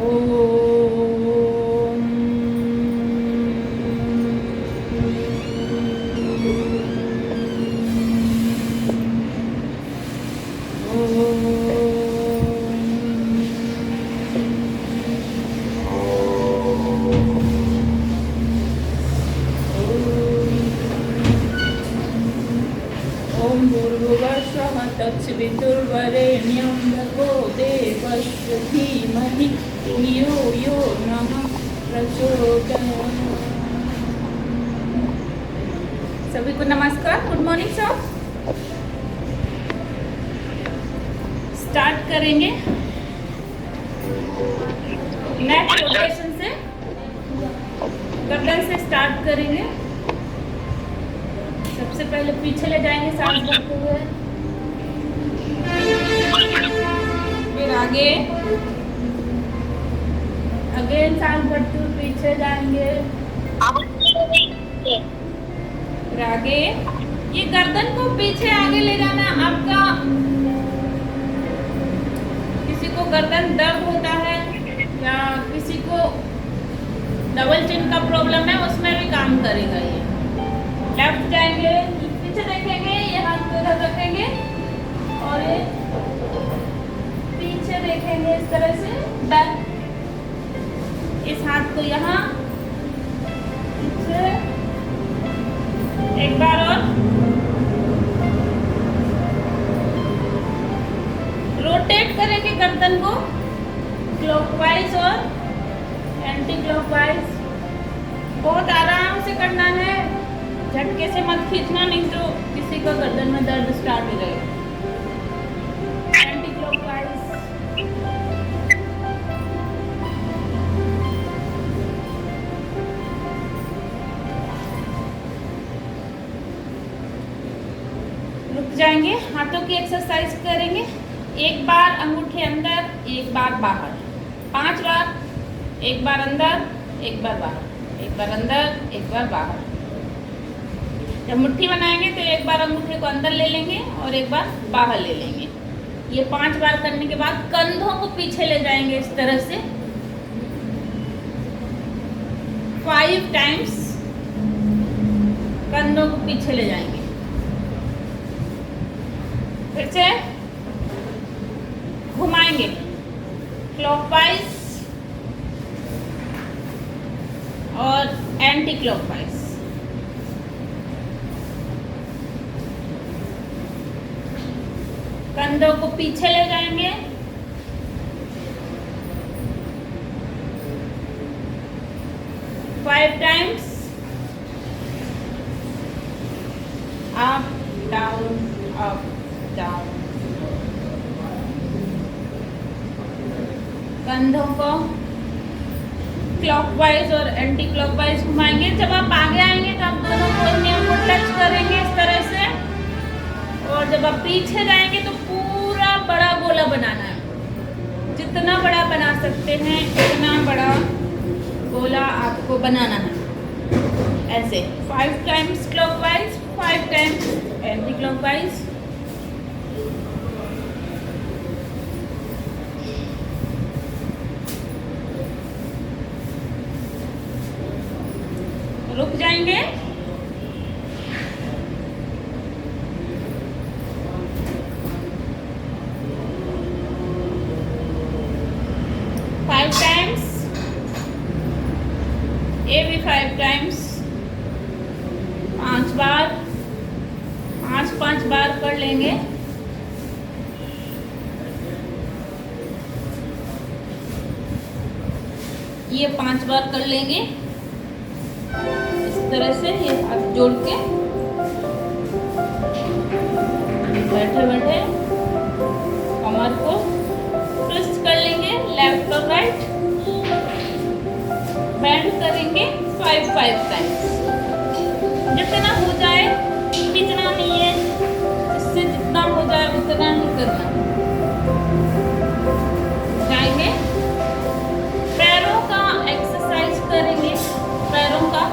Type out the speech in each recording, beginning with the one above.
ओम ओम भूर्भुवस्वः तत्सवितुर्वरेण्यं भर्गो देवस्य धीमहि धियो यो नः प्रचोदयात्। सभी को नमस्कार, गुड मॉर्निंग सर। स्टार्ट करेंगे नेक रोटेशन से, गर्दन से स्टार्ट करेंगे। सबसे पहले पीछे ले जाएंगे सांस भरते हुए, फिर आगे अगेन सांस भरते हुए पीछे जाएंगे, फिर आगे। ये गर्दन को पीछे आगे ले जाना आपका। किसी को गर्दन दर्द होता है या किसी को डबल चिन का प्रॉब्लम है, उसमें भी काम करेगा ये। लेफ्ट जाएंगे, पीछे देखेंगे, ये हाथ को इधर रखेंगे और ये पीछे देखेंगे इस तरह से बैक। इस हाथ को यहाँ पीछे एक बार और रोटेट करेंगे गर्दन को क्लॉकवाइज और एंटी क्लॉकवाइज। बहुत आराम से करना है, झटके से मत खींचना, नहीं तो किसी का गर्दन में दर्द स्टार्ट हो जाएगा। Anti clockwise. रुक जाएंगे, हाथों की एक्सरसाइज करेंगे। एक बार अंगूठे अंदर, एक बार बाहर, 5 बार। एक बार अंदर, एक बार बाहर, एक बार अंदर, एक बार बाहर। जब मुट्ठी बनाएंगे तो एक बार अंगूठे को अंदर ले लेंगे और एक बार बाहर ले लेंगे। ये 5 बार करने के बाद कंधों को पीछे ले जाएंगे इस तरह से 5 टाइम्स। कंधों को पीछे ले जाएंगे। फिर से घुमाएंगे क्लॉकवाइज और एंटी क्लॉकवाइज। कंधों को पीछे ले जाएंगे, five times. Up down, up down. कंधों को क्लॉकवाइज और एंटी क्लॉकवाइज घुमाएंगे। जब आप आगे आएंगे तो आप दोनों कोहनियों को टच करेंगे इस तरह से, और जब आप पीछे जाएंगे तो पूरा बड़ा गोला बनाना है। जितना बड़ा बना सकते हैं उतना बड़ा गोला आपको बनाना है। ऐसे 5 times clockwise, 5 times anti clockwise. रुक जाएंगे। फाइव टाइम्स, ये भी 5 टाइम्स, 5 बार, 5 बार कर लेंगे। ये 5 बार कर लेंगे इस तरह से, ये हाथ जोड़ के बैठे बैठे कमर को ट्विस्ट कर लेंगे लेफ्ट और राइट। बैंड करेंगे 5 टाइम्स। जितना हो जाए, इतना नहीं है, इससे जितना हो जाए उतना ही करना। जाएंगे, पैरों का एक्सरसाइज करेंगे। पैरों का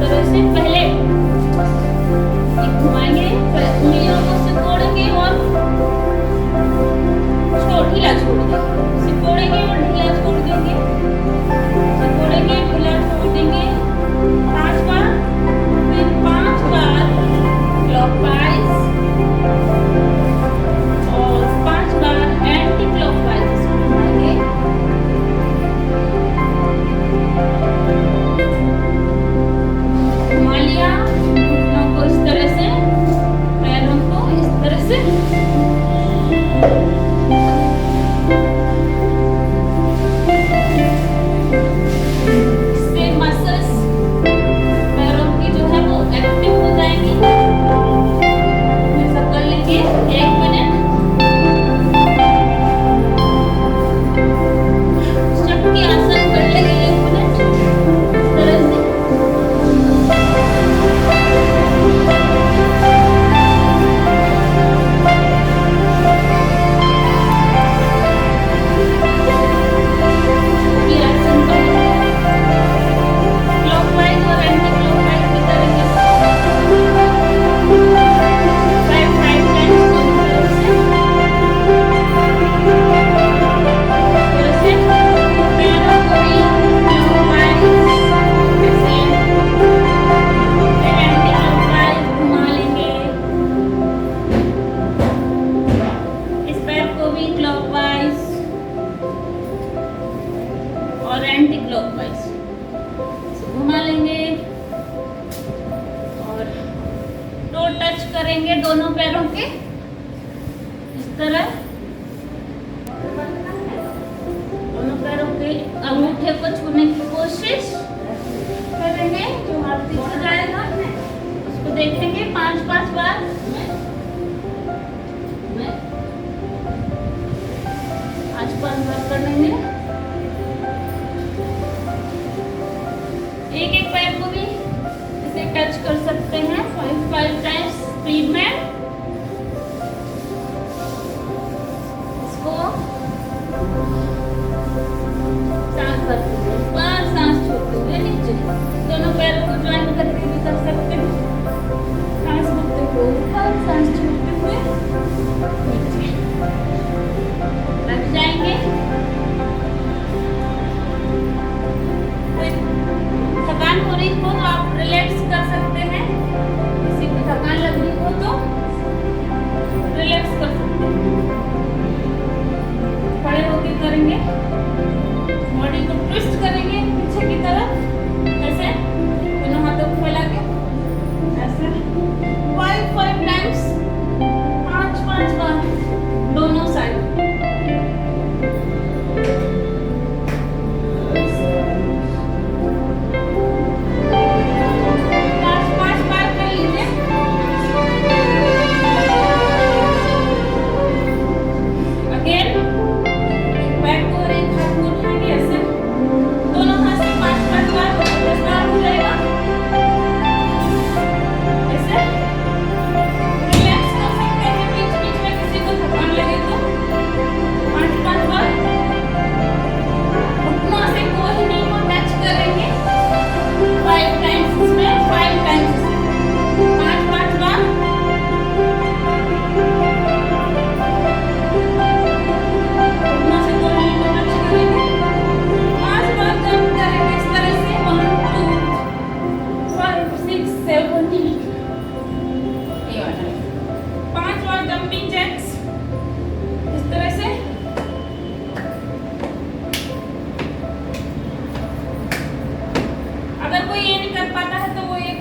तरह से पहले घुमाएंगे, उंगलियों को सिकोड़ेंगे और दोनों पैरों के इस तरह, दोनों पैरों के अंगूठे को छूने की कोशिश करेंगे। जो हाथ पीछे जाएगा उसको देखेंगे 5-5 बार। आज 5 बार कर लेंगे। एक पैर को भी इसे टच कर सकते हैं 5 टाइम्स स्पीड में। इसको सांस भरते हुए ऊपर, सांस छोड़ते हुए नीचे। दोनों पैरों को ज्वाइन करके भी कर सकते हैं। सांस भरते हुए ऊपर, सांस छोड़ते हुए नीचे। लग जाएंगे। थकान हो रही हो तो आप रिलैक्स कर सकते हैं। किसी को थकान लग रही हो तो रिलैक्स कर सकते हैं। खड़े होकर करेंगे, बॉडी को ट्विस्ट करेंगे पीछे की तरफ, ऐसे दोनों हाथों को फैला के ऐसे 5 टाइम्स, 5 बार दोनों साइड।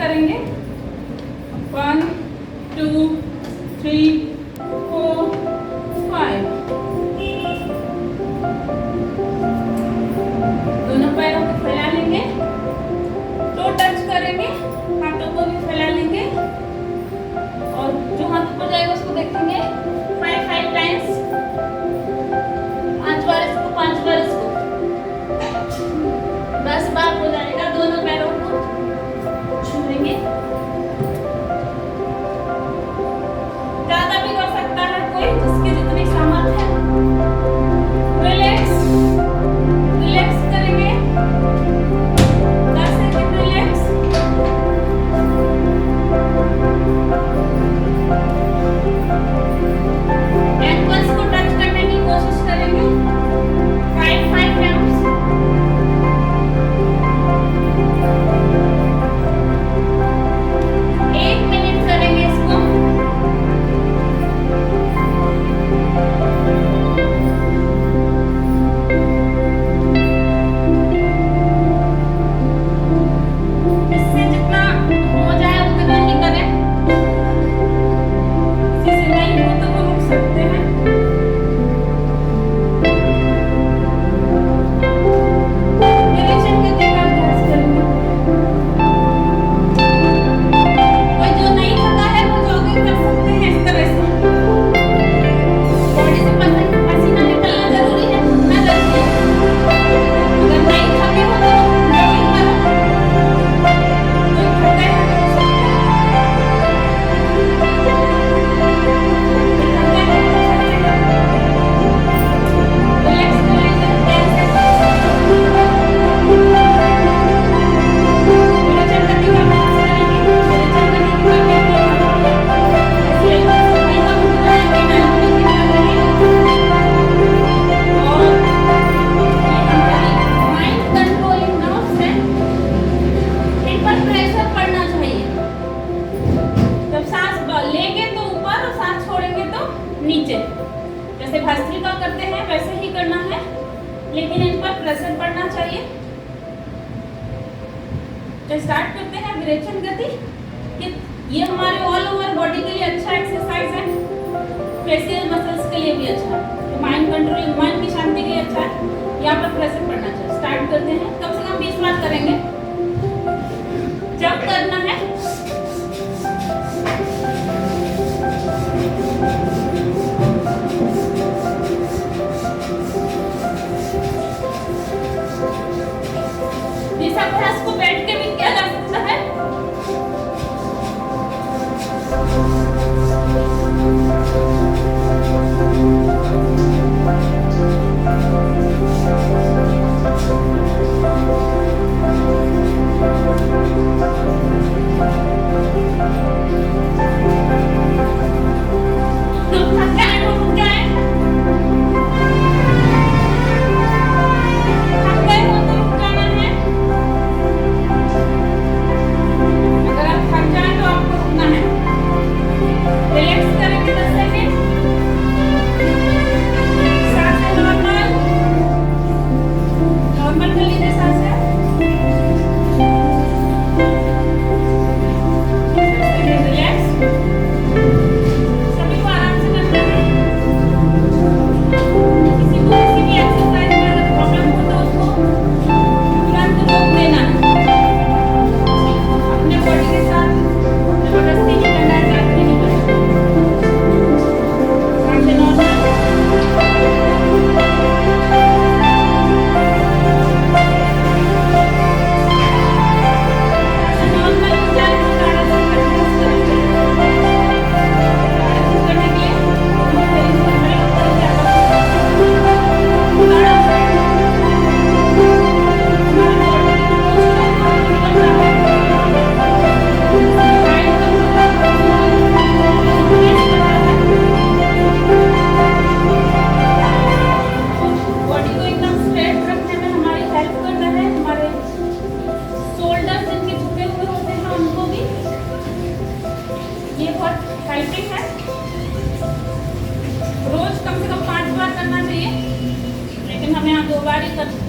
करेंगे 1 2 3 4 5। दोनों पैरों को फैला लेंगे, टो टच करेंगे, हाथों को भी फैला लेंगे और जो हाथ ऊपर जाएगा उसको देखेंगे 5 टाइम्स। 5 बार इसको, 5 बार इसको, 10 बार हो जाएगा। दोनों पैरों को छू लेंगे। ज्यादा भी कर सकता है कोई, जिसकी जितनी सामर्थ्य है। रिलैक्स रिलैक्स करेंगे, 10 सेकंड रिलैक्स। एंकल्स को टच करने की कोशिश करेंगे 5 टाइम्स। नीचे, जैसे भस्त्रिका करते हैं वैसे ही करना है, लेकिन इन पर प्रेशर पड़ना चाहिए। तो स्टार्ट करते हैं विरेचन गति। ये हमारे ऑल ओवर बॉडी के लिए अच्छा एक्सरसाइज है, फेशियल मसल्स के लिए भी अच्छा है, तो माइंड कंट्रोल, मन की शांति के लिए अच्छा है। यहाँ पर प्रेस पढ़ना चाहिए। स्टार्ट करते हैं, कम से कम 20 बार करेंगे। जब करना है इस अभ्यास को बैठ के भी किया जा सकता है।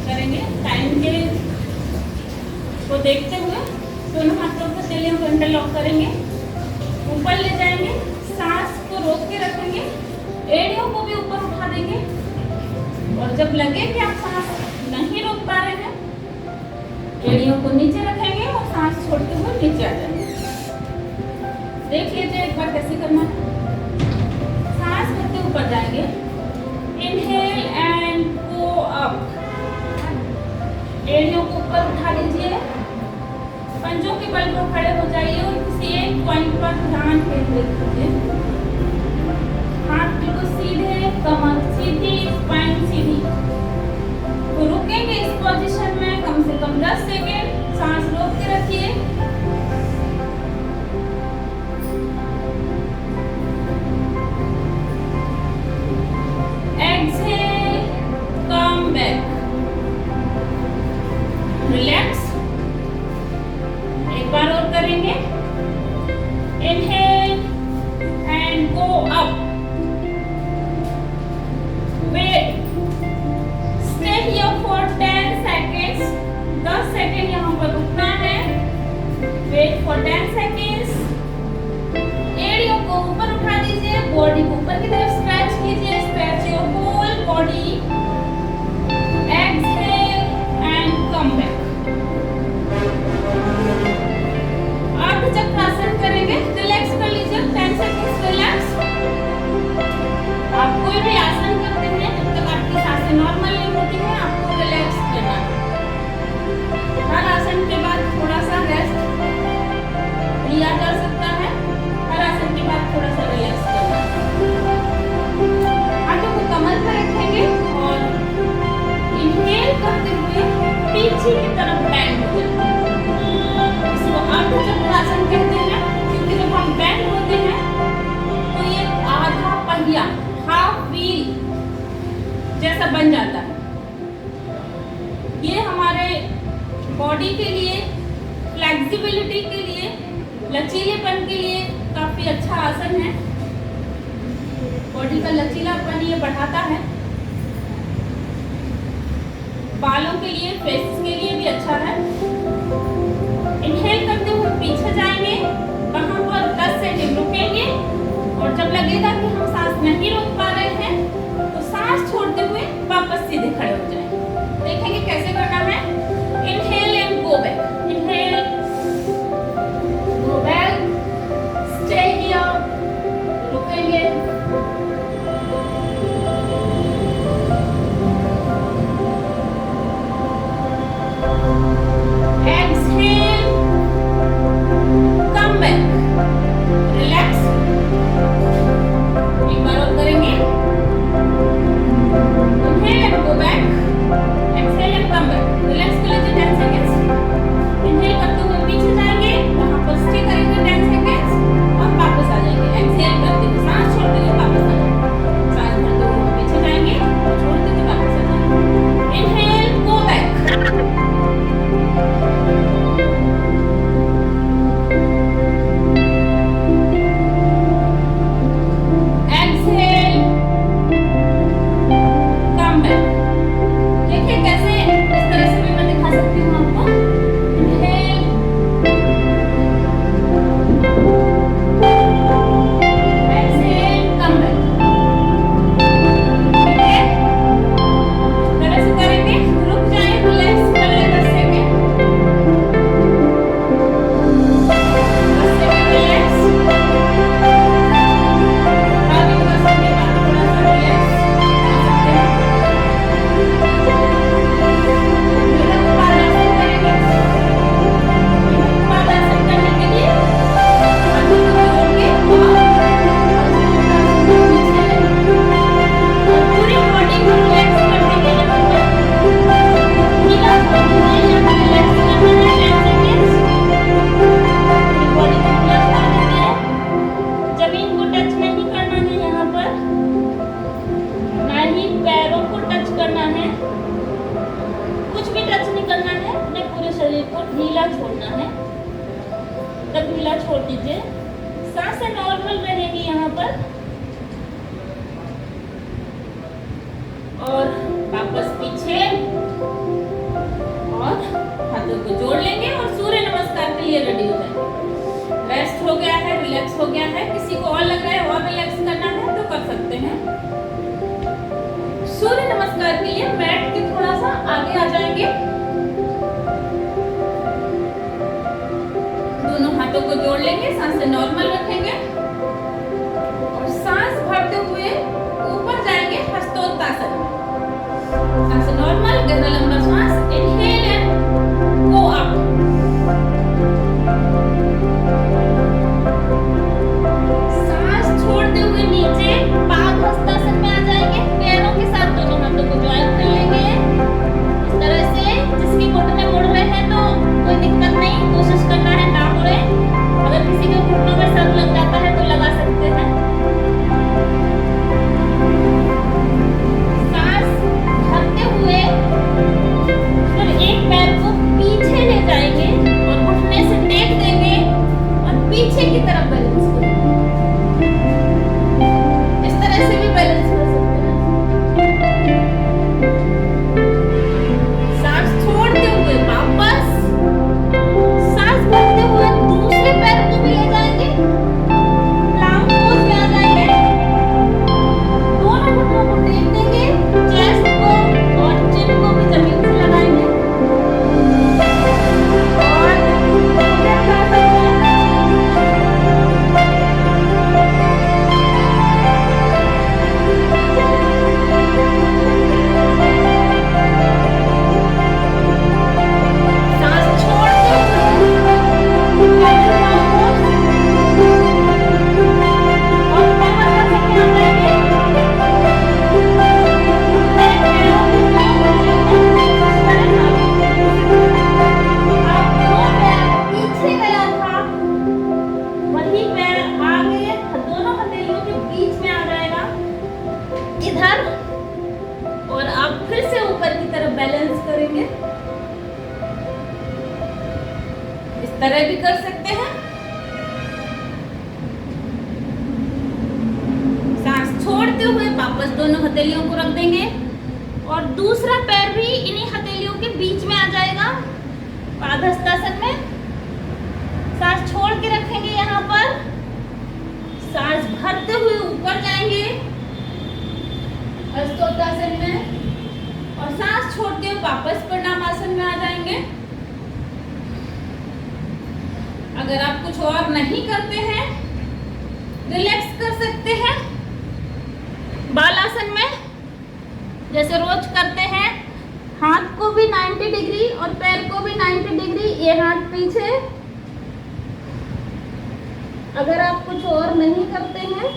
करेंगे टाइम के को देखते हुए। दोनों हाथों को तेलियों को इंटरलॉक करेंगे, ऊपर ले जाएंगे, सांस को रोक के रखेंगे, एड़ियों को भी ऊपर उठा देंगे और जब लगे कि आप सांस नहीं रोक पा रहे हैं, एड़ियों को नीचे रखेंगे और सांस छोड़ते हुए नीचे आ जाएंगे। देख लीजिए एक बार कैसे करना है। सांस करते ऊपर जाएंगे, इनहेल एंड गो अप, एड़ियों को ऊपर उठा लीजिए, पंजों के बल पर खड़े हो जाइए और किसी एक पॉइंट पर ध्यान केंद्रित करिए। हाथ बिल्कुल सीधे, कमर सीधी, स्पाइन सीधी। तो रुकेंगे इस पोजीशन में कम से कम 10 सेकेंड, सांस रोक के रखिए। Exhale, come back, relax. एक बार और करेंगे, inhale and go up, wait, stay here for 10 seconds, 10 second यहाँ पर रुकना है, वेट फॉर 10 सेकेंड्स। एड़ियों को ऊपर उठा दीजिए, बॉडी को ऊपर की तरफ स्ट्रेच कीजिए, stretch your whole body, exhale and come back. Chakrasana करेंगे, रिलैक्स कर लीजिए, 10 सेकंड्स रिलैक्स। आप कोई भी आसन करते हैं जब तक आपकी सांसें नॉर्मल नहीं होती हैं, आपको रिलैक्स करना है। हर आसन के बाद थोड़ा सा रेस्ट लिया जा सकता है, हर आसन के बाद थोड़ा सा रिलैक्स करना है। हाथों को कमर पर रखेंगे और इनहेल करते हुए पीछे की तरफ बैंड हो जाएंगे। चक्रासन कहते हैं क्योंकि जब हम बैंड होते हैं तो ये आधा पहिया, हाफ व्हील जैसा बन जाता है। ये हमारे बॉडी के लिए, फ्लेक्सिबिलिटी के लिए, लचीलेपन के लिए काफी अच्छा आसन है। बॉडी का लचीलापन ये बढ़ाता है, बालों के लिए, फेस के लिए भी अच्छा है। इनहेल करते हुए पीछे जाएंगे, वहां पर और जब लगेगा कि हम सांस नहीं रोक पा रहे हैं तो सांस छोड़ते हुए वापस सीधे खड़े हो जाएं। देखेंगे कैसे करना है। Inhale and go back, inhale, go back, stay here, रुकेंगे, exhale, come back, relax, एक बार और करेंगे, inhale and go back, exhale and come back, relax कर लीजिए 10 seconds, inhale करते हुए पीछे जाएंगे, वहाँ पर stay करेंगे 10 seconds और वापस आ जाएंगे, exhale करते हुए सांस छोड़ते हुए वापस आ जाएंगे, सांस भरते हुए पीछे जाएंगे और छोड़ते हुए वापस आ जाएंगे, inhale, go back, ढीला छोड़ना है, तब ढीला छोड़ दीजिए। सांसें नॉर्मल रहेंगी यहाँ पर और वापस पीछे और हाथों को जोड़ लेंगे और सूर्य नमस्कार के लिए रेडी हो जाएंगे। रेस्ट हो गया है, रिलैक्स हो गया है। किसी को और लग रहा है और रिलैक्स करना है तो कर सकते हैं। सूर्य नमस्कार के लिए मैट के थोड़ा सा आगे आ जाएंगे, दोनों हाथों को जोड़ लेंगे, सांसें नॉर्मल रखेंगे और सांस भरते हुए ऊपर जाएंगे हस्तोत्तासन। सांसें नॉर्मल, गहरा लंबा सांस, इनहेल एंड गो अप, सांस छोड़ते हुए नीचे पाद हस्तासन में आ जाएंगे। पैरों के साथ दोनों हाथों को ज्वाइन कर लेंगे इस तरह से। जिसकी घुटने मुड़ रहे हैं तो कोई दिक्कत नहीं, कोशिश करना है ना मुड़े। अगर किसी के घुटनों में सर लग जाता है तो लगा सकते हैं। सांस भरते हुए फिर एक पैर को पीछे ले जाएंगे और घुटने से टेक देंगे और पीछे की तरफ बैलेंस करेंगे। इस तरह से भी बैलेंस कर सकते हैं। सांस छोड़ते हुए वापस, सांस भरते हुए दूसरे पैर को भी ले जाएंगे, प्लांक पोज में आ जाएंगे, दोनों घुटनों को टेक देंगे, चेस्ट को और चिन को भी जमीन से लगाएंगे और सांस छोड़ते हुए और पैर रखेंगे आ जाएंगे। आप जो पैर पीछे गया था वही पैर आगे दोनों हथेलियों के बीच में आ जाएगा इधर, और आप फिर से ऊपर की तरफ बैलेंस करेंगे। इस तरह भी कर सकते हैं। सांस छोड़ते हुए वापस दोनों हथेलियों को रख देंगे और दूसरा पैर भी इन्हीं हथेलियों के बीच में आ जाएगा पादहस्तासन में। सांस छोड़ के रखेंगे यहाँ पर, सांस भरते हुए ऊपर जाएंगे हस्तोत्तासन में, और सांस छोड़ते हुए वापस प्रणामासन में आ जाएंगे। अगर आप कुछ और नहीं करते हैं, रिलैक्स कर सकते हैं बालासन में, जैसे रोज करते हैं। हाथ को भी 90 डिग्री और पैर को भी 90 डिग्री, ये हाथ पीछे। अगर आप कुछ और नहीं करते हैं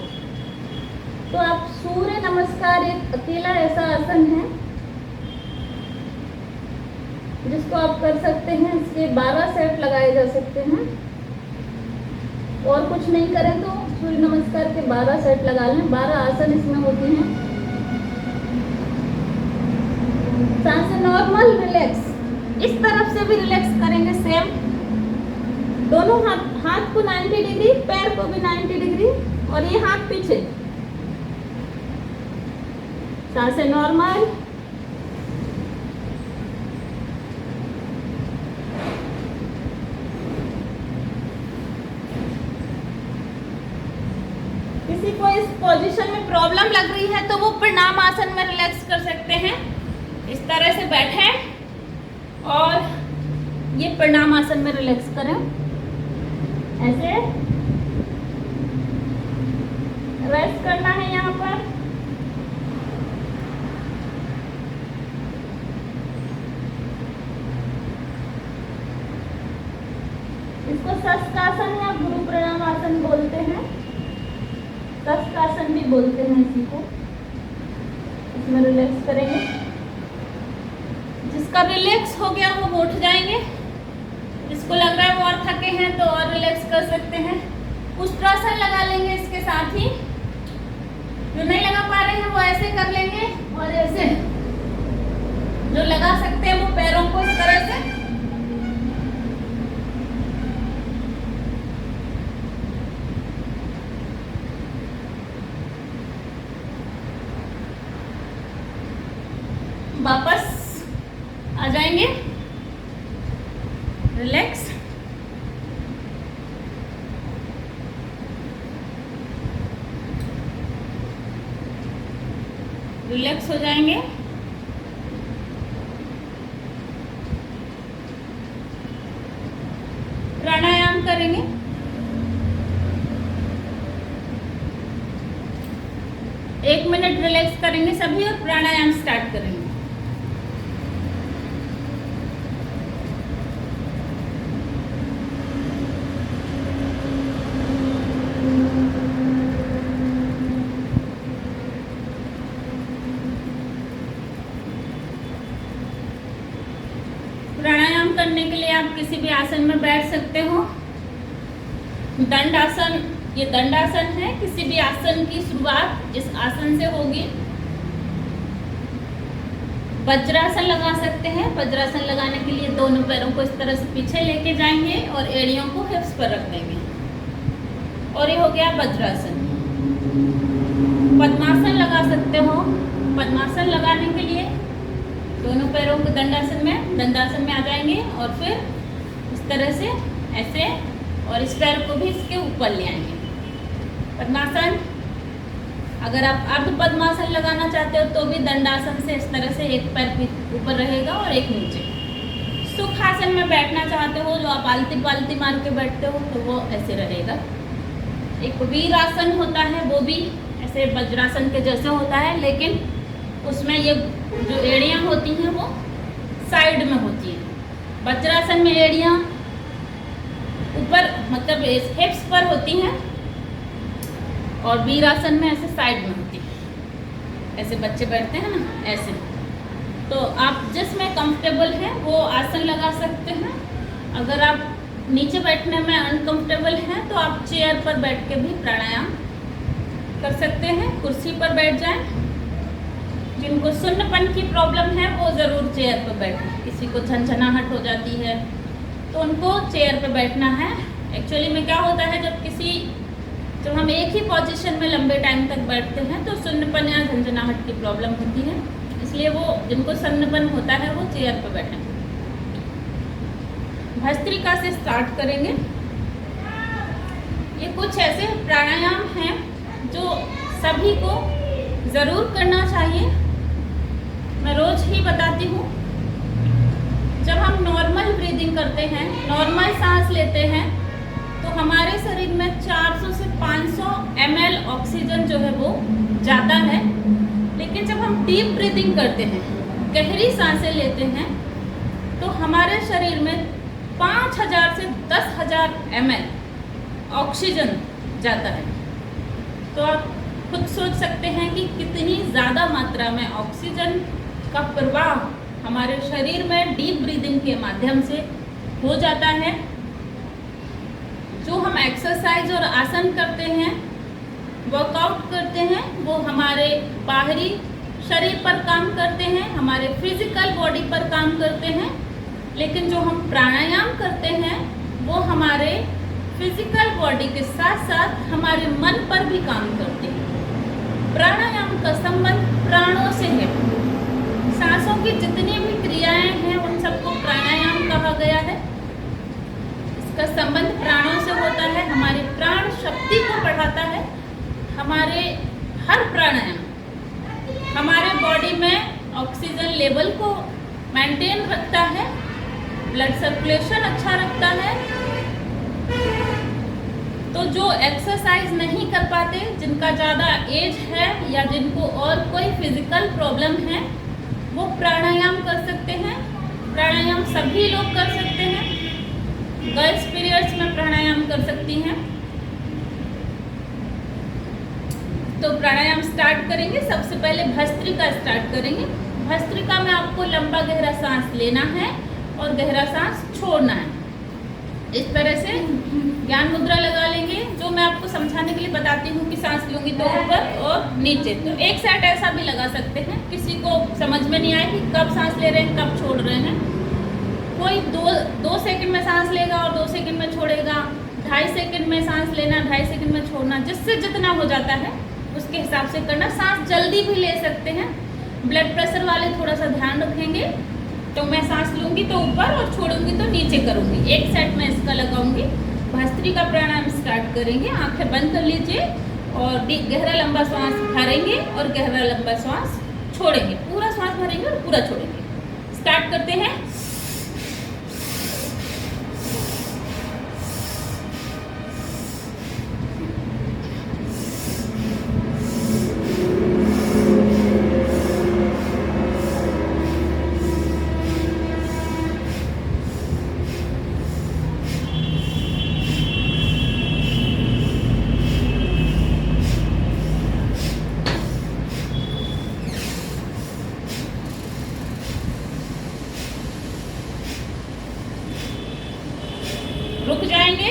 तो आप सूर्य नमस्कार, एक अकेला ऐसा आसन है जिसको आप कर सकते हैं। इसके 12 सेट लगाए जा सकते हैं, और कुछ नहीं करें तो सूर्य नमस्कार के 12 सेट लगा लें। 12 आसन इसमें होती हैं। सांसें नॉर्मल रिलैक्स। इस तरफ से भी रिलैक्स करेंगे सेम। दोनों हाथ को 90 डिग्री, पैर को भी 90 डिग्री, और ये हाथ पीछे। सांसें नॉर्मल। किसी को इस पोजीशन में प्रॉब्लम लग रही है तो वो प्रणाम आसन में रिलैक्स कर सकते हैं। इस तरह से बैठें और ये प्रणाम आसन में रिलैक्स करें। ऐसे रेस्ट करना है यहाँ पर। इसको शस्त्रासन या गुरु प्रणाम आसन बोलते हैं। शस्त्रासन भी बोलते हैं इसी को। इसमें रिलैक्स करेंगे। जिसका रिलैक्स हो गया वो उठ जाएंगे। जिसको लग रहा है वो और थके हैं तो और रिलैक्स कर सकते हैं। उष्ट्रासन लगा लेंगे इसके साथ ही। जो नहीं लगा पा रहे हैं वो ऐसे कर लेंगे, और ऐसे जो लगा सकते हैं वो पैरों को इस तरह से वापस आ जाएंगे। रिलैक्स। रिलैक्स हो जाएंगे। प्राणायाम करेंगे। एक मिनट रिलैक्स करेंगे सभी और प्राणायाम स्टार्ट करेंगे। प्राणायाम करने के लिए आप किसी भी आसन में बैठ सकते हो। दंडासन, ये दंडासन है। किसी भी आसन की शुरुआत इस आसन से होगी। वज्रासन लगा सकते हैं। वज्रासन लगाने के लिए दोनों पैरों को इस तरह से पीछे लेके जाएंगे और एड़ियों को हिप्स पर रख देंगे, और ये हो गया वज्रासन। पद्मासन लगा सकते हो। पद्मासन लगाने के लिए दोनों पैरों को दंडासन में आ जाएंगे, और फिर इस तरह से ऐसे, और इस पैर को भी इसके ऊपर ले आएंगे। पद्मासन। अगर आप अर्ध पद्मासन लगाना चाहते हो तो भी दंडासन से इस तरह से एक पैर ऊपर रहेगा और एक नीचे। सुखासन में बैठना चाहते हो, जो आप आलती पालती मार के बैठते हो, तो वो ऐसे रहेगा। एक वीरासन होता है, वो भी ऐसे वज्रासन के जैसे होता है, लेकिन उसमें ये जो एड़ियाँ होती हैं वो साइड में होती हैं। वज्रासन में एड़ियाँ ऊपर, मतलब हिप्स पर होती हैं, और वीरासन में ऐसे साइड में होती है। ऐसे बच्चे बैठते हैं ना, ऐसे। तो आप जिसमें कंफर्टेबल हैं वो आसन लगा सकते हैं। अगर आप नीचे बैठने में अनकंफर्टेबल हैं तो आप चेयर पर बैठ के भी प्राणायाम कर सकते हैं। कुर्सी पर बैठ जाएं। जिनको सुन्नपन की प्रॉब्लम है वो ज़रूर चेयर पर बैठें। किसी को झनझनाहट हो जाती है तो उनको चेयर पर बैठना है। एक्चुअली में क्या होता है, जब हम एक ही पोजीशन में लंबे टाइम तक बैठते हैं तो सुन्नपन या झंझनाहट की प्रॉब्लम होती है। इसलिए वो जिनको सुन्नपन होता है वो चेयर पर बैठें। भस्त्रिका से स्टार्ट करेंगे। ये कुछ ऐसे प्राणायाम हैं जो सभी को ज़रूर करना चाहिए। मैं रोज ही बताती हूँ। जब हम नॉर्मल ब्रीदिंग करते हैं, नॉर्मल सांस लेते हैं, तो हमारे शरीर में 400 से 500 ml ऑक्सीजन जो है वो जाता है। लेकिन जब हम डीप ब्रीदिंग करते हैं, गहरी सांसें लेते हैं, तो हमारे शरीर में 5000 से 10,000 ml ऑक्सीजन जाता है। तो आप खुद सोच सकते हैं कि कितनी ज़्यादा मात्रा में ऑक्सीजन का प्रवाह हमारे शरीर में डीप ब्रीदिंग के माध्यम से हो जाता है। जो हम एक्सरसाइज और आसन करते हैं, वर्कआउट करते हैं, वो हमारे बाहरी शरीर पर काम करते हैं, हमारे फिजिकल बॉडी पर काम करते हैं। लेकिन जो हम प्राणायाम करते हैं वो हमारे फिजिकल बॉडी के साथ साथ हमारे मन पर भी काम करते हैं। प्राणायाम का संबंध प्राणों से है। सांसों की जितनी भी क्रियाएं हैं उन सबको प्राणायाम कहा गया है। इसका संबंध प्राणों से होता है, हमारे प्राण शक्ति को बढ़ाता है। हमारे हर प्राणायाम हमारे बॉडी में ऑक्सीजन लेवल को मेंटेन रखता है, ब्लड सर्कुलेशन अच्छा रखता है। तो जो एक्सरसाइज नहीं कर पाते, जिनका ज़्यादा एज है या जिनको और कोई फिजिकल प्रॉब्लम है, वो प्राणायाम कर सकते हैं। प्राणायाम सभी लोग कर सकते हैं। गर्ल्स पीरियड्स में प्राणायाम कर सकती हैं। तो प्राणायाम स्टार्ट करेंगे। सबसे पहले भस्त्रिका स्टार्ट करेंगे। भस्त्रिका में आपको लंबा गहरा सांस लेना है और गहरा सांस छोड़ना है। इस तरह से ज्ञान मुद्रा लगा लेंगे, जो मैं आपको समझाने के लिए बताती हूँ कि सांस लूंगी तो ऊपर और नीचे। तो एक साइड ऐसा भी लगा सकते हैं। किसी को समझ में नहीं आए कि कब सांस ले रहे हैं, कब छोड़ रहे हैं। कोई दो सेकंड में सांस लेगा और 2 सेकंड में छोड़ेगा। 2.5 सेकंड में सांस लेना, 2.5 सेकंड में छोड़ना, जिससे जितना हो जाता है उसके हिसाब से करना। सांस जल्दी भी ले सकते हैं। ब्लड प्रेशर वाले थोड़ा सा ध्यान रखेंगे। तो मैं सांस लूंगी तो ऊपर और छोड़ूंगी तो नीचे करूंगी। एक सेट में इसका लगाऊंगी। भस्त्रिका प्राणायाम स्टार्ट करेंगे। आंखें बंद कर लीजिए और गहरा लंबा श्वास भरेंगे और गहरा लंबा श्वास छोड़ेंगे। पूरा श्वास भरेंगे और पूरा छोड़ेंगे। स्टार्ट करते हैं। रुक जाएंगे।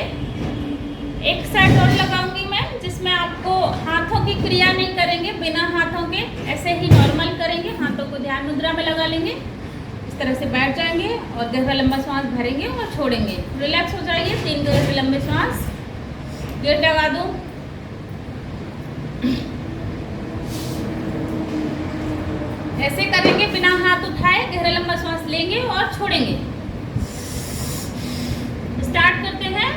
एक सेट और लगाऊंगी मैं, जिसमें आपको हाथों की क्रिया नहीं करेंगे, बिना हाथों के ऐसे ही नॉर्मल करेंगे। हाथों को ध्यान मुद्रा में लगा लेंगे। इस तरह से बैठ जाएंगे और गहरा लंबा श्वास भरेंगे और छोड़ेंगे। रिलैक्स हो जाइए। 3 गहरे लंबे श्वास। गेट लगा दूं। ऐसे करेंगे, बिना हाथ उठाए गहरा लंबा श्वास लेंगे और छोड़ेंगे। स्टार्ट करते हैं।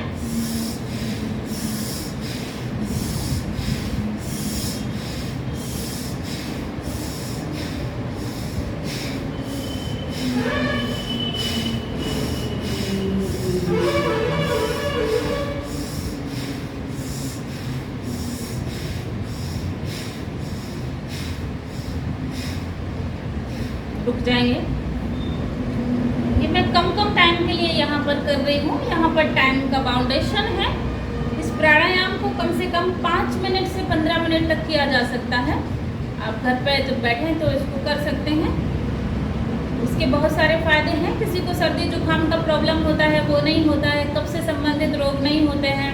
रुक जाएंगे। ये मैं कम टाइम के लिए यहाँ पर कर रही हूँ। यहाँ पर टाइम का बाउंडेशन है। इस प्राणायाम को कम से कम 5 मिनट से 15 मिनट तक किया जा सकता है। आप घर पे जब बैठें तो इसको कर सकते हैं। इसके बहुत सारे फायदे हैं। किसी को सर्दी जुकाम का प्रॉब्लम होता है वो नहीं होता है। कब्ज से संबंधित रोग नहीं होते हैं।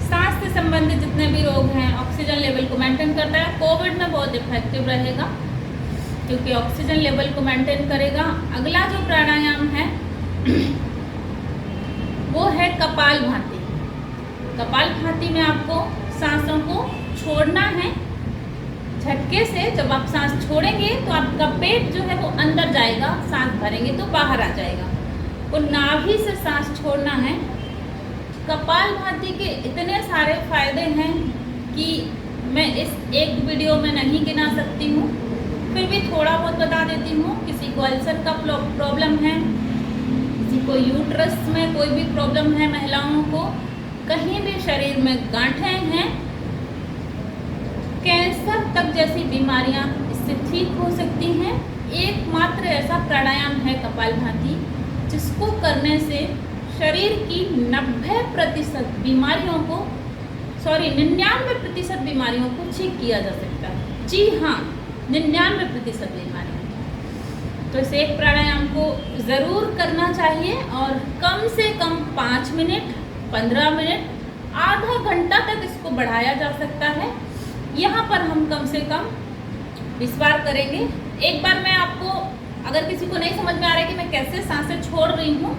सांस से संबंधित जितने भी रोग हैं, ऑक्सीजन लेवल को मेंटेन करता है। कोविड में बहुत इफेक्टिव रहेगा क्योंकि ऑक्सीजन लेवल को मेंटेन करेगा। अगला जो प्राणायाम है वो है कपालभाति। कपालभाति में आपको सांसों को छोड़ना है। झटके से जब आप सांस छोड़ेंगे तो आपका पेट जो है वो अंदर जाएगा, सांस भरेंगे तो बाहर आ जाएगा। वो नाभि से सांस छोड़ना है। कपालभाति के इतने सारे फायदे हैं कि मैं इस एक वीडियो में नहीं गिना सकती हूँ, फिर भी थोड़ा बहुत बता देती हूँ। किसी को अल्सर का प्रॉब्लम है, किसी को यूट्रस में कोई भी प्रॉब्लम है, महिलाओं को कहीं भी शरीर में गांठें हैं, कैंसर तक जैसी बीमारियां इससे ठीक हो सकती हैं। एकमात्र ऐसा प्राणायाम है कपालभाति जिसको करने से शरीर की 99% बीमारियों को 99% बीमारियों को ठीक किया जा सकता है। जी हाँ, 99% बीमारियां। तो इस एक प्राणायाम को ज़रूर करना चाहिए और कम से कम 5 मिनट, 15 मिनट, आधा घंटा तक इसको बढ़ाया जा सकता है। यहाँ पर हम कम से कम 20 बार करेंगे। एक बार मैं आपको, अगर किसी को नहीं समझ में आ रहा है कि मैं कैसे सांसें छोड़ रही हूँ,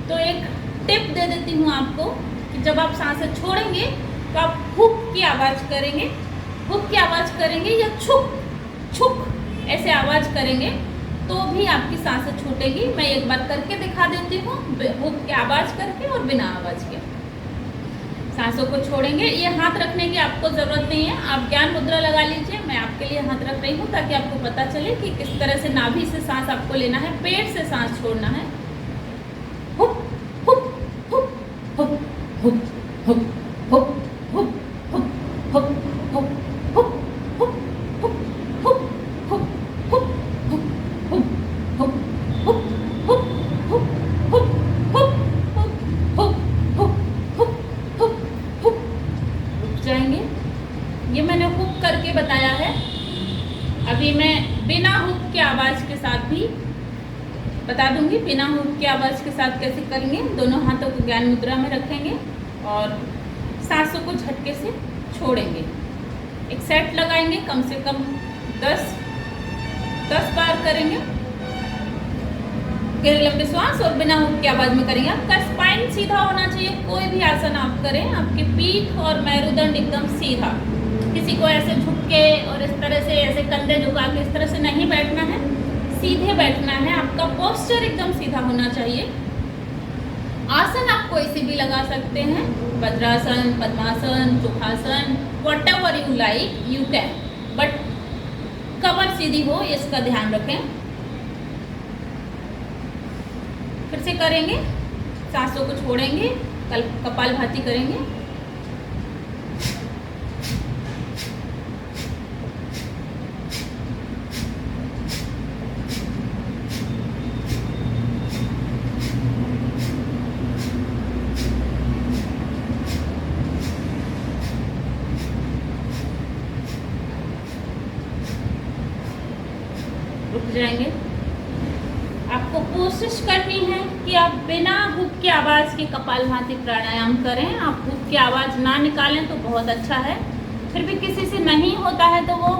तो एक टिप दे देती हूँ आपको कि जब आप सांसें छोड़ेंगे तो आप हुक की आवाज़ करेंगे, हुक की आवाज़ करेंगे या छुक छुक ऐसे आवाज़ करेंगे तो भी आपकी सांसें छूटेगी। मैं एक बार करके दिखा देती हूँ, हुक की आवाज़ करके और बिना आवाज़ के सांसों को छोड़ेंगे। ये हाथ रखने की आपको ज़रूरत नहीं है, आप ज्ञान मुद्रा लगा लीजिए। मैं आपके लिए हाथ रख रही हूँ ताकि आपको पता चले कि किस तरह से नाभि से सांस आपको लेना है, पेट से सांस छोड़ना है। Hook hook hook hook hook hook hook hook hook hook hook hook hook hook hook hook hook hook hook जाएंगे। ये मैंने हुक करके बताया है। अभी मैं बिना हुक की आवाज़ के साथ भी बता दूंगी, बिना हुक की आवाज़ के साथ कैसे करेंगे। दोनों हाथों को ज्ञान मुद्रा में रखेंगे और सांसों को झटके से छोड़ेंगे। एक सेट लगाएंगे, कम से कम 10 बार करेंगे। गहरे लंबे श्वास और बिना हुक की आवाज़ में करेंगे। आपका स्पाइन सीधा होना चाहिए। कोई भी आसन आप करें, आपकी पीठ और मेरुदंड एकदम सीधा। किसी को ऐसे झुक के और इस तरह से ऐसे कंधे झुका के इस तरह से नहीं बैठना है, सीधे बैठना है। आपका पोस्चर एकदम सीधा होना चाहिए। आसन आप कोई सी भी लगा सकते हैं, vajrasana, padmasana, sukhasana, whatever you like you can, but कमर सीधी हो, इसका ध्यान रखें। फिर से करेंगे, सांसों को छोड़ेंगे, कपालभाति करेंगे। रुक जाएंगे। आपको कोशिश करनी है कि आप बिना हुक की आवाज़ के कपालभाति प्राणायाम करें। आप हुक की आवाज़ ना निकालें तो बहुत अच्छा है। फिर भी किसी से नहीं होता है तो वो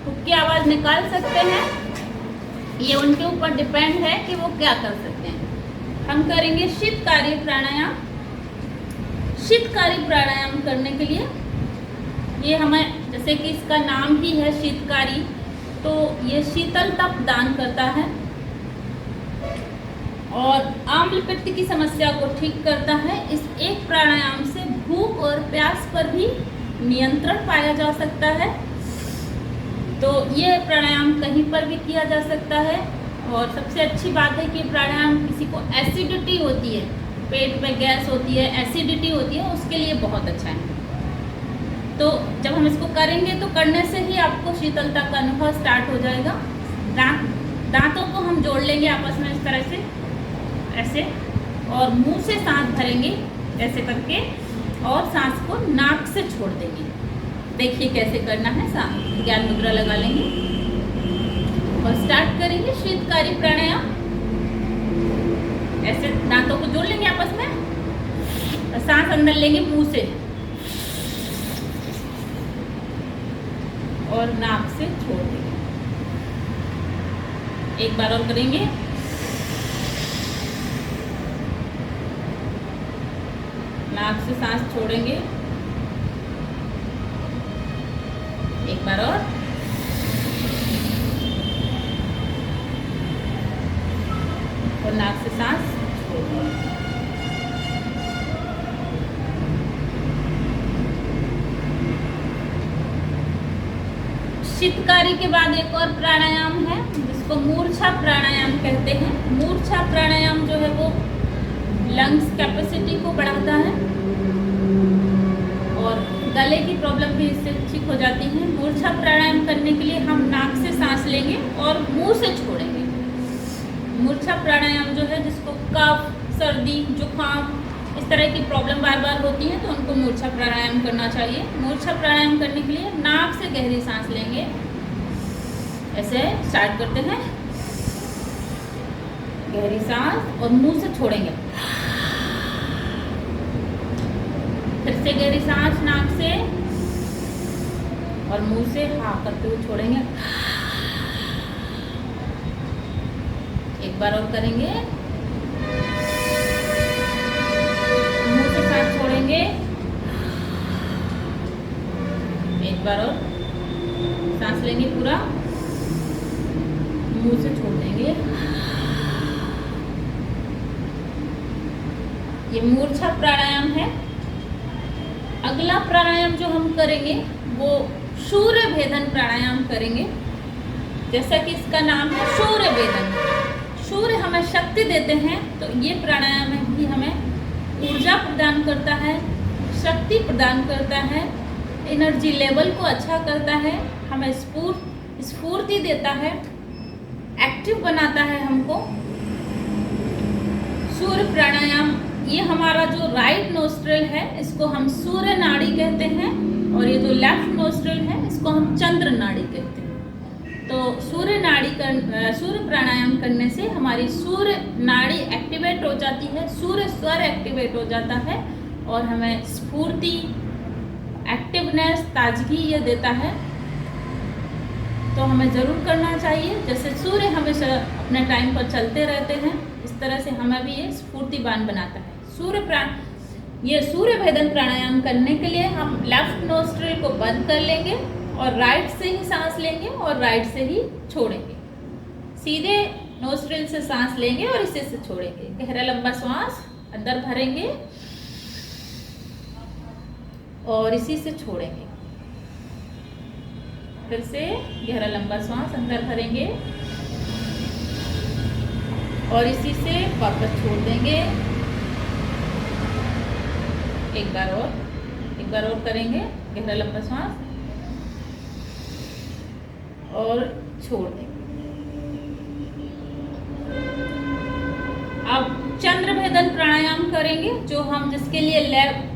हुक की आवाज़ निकाल सकते हैं। ये उनके ऊपर डिपेंड है कि वो क्या कर सकते हैं। हम करेंगे शीतकारी प्राणायाम। शीतकारी प्राणायाम करने के लिए ये हमें, जैसे कि इसका नाम ही है शीतकारी, तो ये शीतलता प्रदान करता है और आम्ल पित्त की समस्या को ठीक करता है। इस एक प्राणायाम से भूख और प्यास पर भी नियंत्रण पाया जा सकता है। तो ये प्राणायाम कहीं पर भी किया जा सकता है। और सबसे अच्छी बात है कि प्राणायाम किसी को एसिडिटी होती है, पेट में गैस होती है, एसिडिटी होती है, उसके लिए बहुत अच्छा है। तो जब हम इसको करेंगे तो करने से ही आपको शीतलता का अनुभव स्टार्ट हो जाएगा। दांतों को हम जोड़ लेंगे आपस में इस तरह से, ऐसे, और मुंह से सांस भरेंगे ऐसे करके और सांस को नाक से छोड़ देंगे। देखिए कैसे करना है। सांस ज्ञान मुद्रा लगा लेंगे और स्टार्ट करेंगे शीतकारी प्राणायाम। ऐसे दांतों को जोड़ लेंगे आपस में और सांस अंदर लेंगे मुंह से और नाक से छोड़ देंगे। एक बार और करेंगे। नाक से सांस छोड़ेंगे, एक बार और, नाक से सांस छोड़ेंगे। चित्तकारी के बाद एक और प्राणायाम है जिसको मूर्छा प्राणायाम कहते हैं। मूर्छा प्राणायाम जो है वो लंग्स कैपेसिटी को बढ़ाता है और गले की प्रॉब्लम भी इससे ठीक हो जाती है। मूर्छा प्राणायाम करने के लिए हम नाक से सांस लेंगे और मुंह से छोड़ेंगे। मूर्छा प्राणायाम जो है जिसको कफ, सर्दी, जुकाम इस तरह की प्रॉब्लम बार बार होती है तो उनको मूर्छा प्राणायाम करना चाहिए। मूर्छा प्राणायाम करने के लिए नाक से गहरी सांस लेंगे। ऐसे स्टार्ट करते हैं, गहरी सांस और मुंह से छोड़ेंगे। फिर से गहरी सांस नाक से और मुंह से हाँ करते हुए छोड़ेंगे। एक बार और करेंगे, मुंह से सांस छोड़ेंगे। एक बार और सांस लेंगे, पूरा मुंह से छोड़ देंगे। ये मूर्छा प्राणायाम है। अगला प्राणायाम जो हम करेंगे वो सूर्य भेदन प्राणायाम करेंगे। जैसा कि इसका नाम है सूर्य भेदन। सूर्य हमें शक्ति देते हैं तो ये प्राणायाम भी हमें ऊर्जा प्रदान करता है, शक्ति प्रदान करता है, एनर्जी लेवल को अच्छा करता है, हमें स्फूर्ति देता है, एक्टिव बनाता है हमको। सूर्य प्राणायाम, ये हमारा जो राइट नोस्ट्रल है इसको हम सूर्य नाड़ी कहते हैं और ये जो लेफ्ट नोस्ट्रल है इसको हम चंद्र नाड़ी कहते हैं। तो सूर्य प्राणायाम करने से हमारी सूर्य नाड़ी एक्टिवेट हो जाती है, सूर्य स्वर एक्टिवेट हो जाता है और हमें स्फूर्ति, एक्टिवनेस, ताजगी ये देता है। तो हमें ज़रूर करना चाहिए। जैसे सूर्य हमेशा अपने टाइम पर चलते रहते हैं इस तरह से हमें भी ये स्फूर्तिवान बनाता है। ये सूर्य भेदन प्राणायाम करने के लिए हम लेफ्ट नोस्ट्रिल को बंद कर लेंगे और राइट से ही सांस लेंगे और राइट से ही छोड़ेंगे। सीधे नोस्ट्रिल से सांस लेंगे और इसी से छोड़ेंगे। गहरा लंबा श्वास अंदर भरेंगे और इसी से छोड़ेंगे। फिर से गहरा लंबा श्वास अंदर भरेंगे और इसी से वापस छोड़ देंगे। एक बार और करेंगे। गहरा लंबा श्वास और छोड़ देंगे। अब चंद्र भेदन प्राणायाम करेंगे जो हम जिसके लिए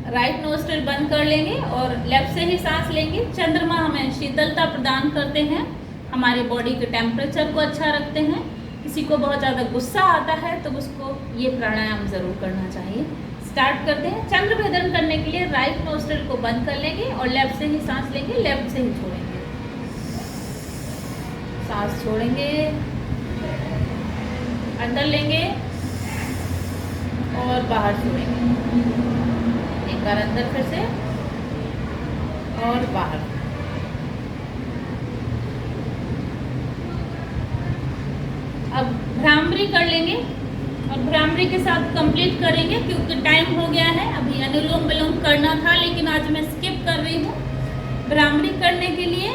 राइट नोस्ट्रिल बंद कर लेंगे और लेफ्ट से ही सांस लेंगे। चंद्रमा हमें शीतलता प्रदान करते हैं, हमारे बॉडी के टेम्परेचर को अच्छा रखते हैं। किसी को बहुत ज़्यादा गुस्सा आता है तो उसको ये प्राणायाम ज़रूर करना चाहिए। स्टार्ट करते हैं। चंद्र भेदन करने के लिए राइट नोस्ट्रिल को बंद कर लेंगे और लेफ्ट से ही सांस लेंगे, लेफ्ट से ही छोड़ेंगे। सांस छोड़ेंगे, अंदर लेंगे और बाहर छोड़ेंगे। एक बार अंदर फिर से और बाहर। अब भ्रामरी कर लेंगे और भ्रामरी के साथ कंप्लीट करेंगे क्योंकि टाइम हो गया है। अभी अनुलोम विलोम करना था लेकिन आज मैं स्किप कर रही हूँ। भ्रामरी करने के लिए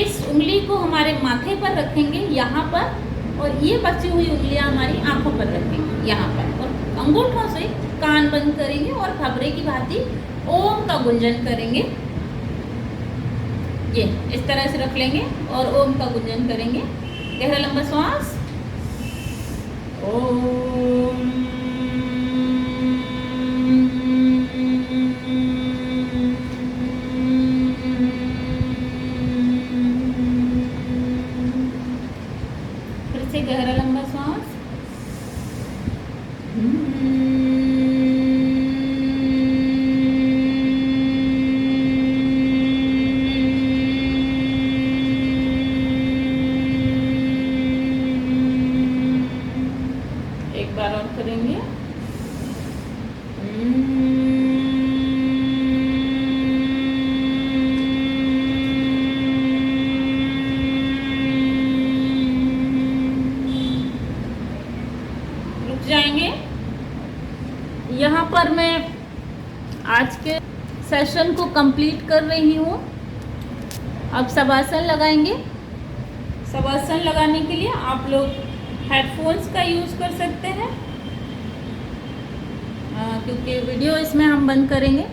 इस उंगली को हमारे माथे पर रखेंगे यहाँ पर और ये बची हुई उंगलियाँ हमारी आंखों पर रखेंगे यहाँ पर और अंगूठों से कान बंद करेंगे और खबरे की भांति ओम का गुंजन करेंगे। ये इस तरह से रख लेंगे और ओम का गुंजन करेंगे। गहरा लंबा श्वास। ओम फिर से गहरा लंबा श्वास। एक बार और करेंगे। रुक जाएंगे। यहाँ पर मैं आज के सेशन को कंप्लीट कर रही हूँ। अब शवासन लगाएंगे। शवासन लगाने के लिए आप लोग हेडफोन्स का यूज़ कर सकते हैं, क्योंकि वीडियो इसमें हम बंद करेंगे।